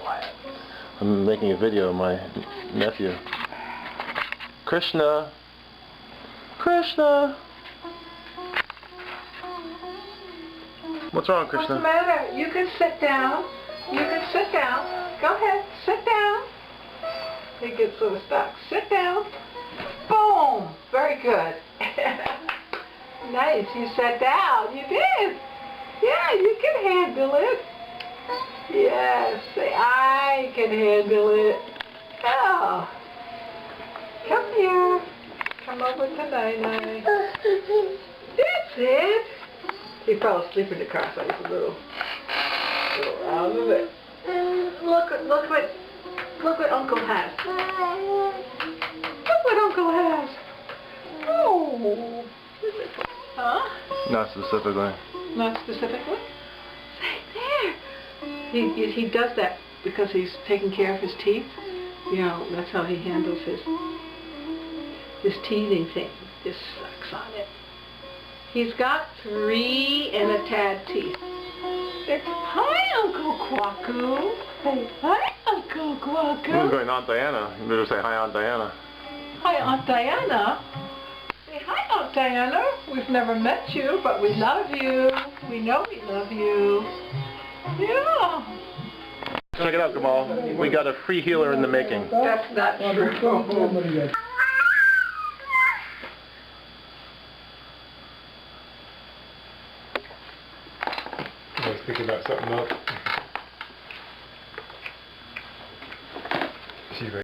quiet. I'm making a video of my nephew. Krishna! Krishna! What's wrong, Krishna? What's the matter? You can sit down. You can sit down. Go ahead, sit down. He gets so stuck. Sit down. Boom! Very good. Nice, you sat down. You did. Yeah, you can handle it. Yes, I can handle it. Oh. Come here. Come over to Nai-Nai. That's it. He fell asleep in the car, so he's a little out of it. Look what Uncle has. Look what Uncle has. Oh. Huh? Not specifically. Not specifically? Right there. He does that because he's taking care of his teeth. You know, that's how he handles his teething thing. Just sucks on it. He's got 3 and a tad teeth. It's, hi, Uncle Kwaku. Hey, hi, Uncle Kwaku. Who's going, Aunt Diana? You better say hi, Aunt Diana. Hi, Aunt Diana. Say hi, Aunt Diana. We've never met you, but we love you. We know we love you. Yeah. Check it out, Kamal. We got a free healer in the making. That's not true. I was thinking about something else. She's right.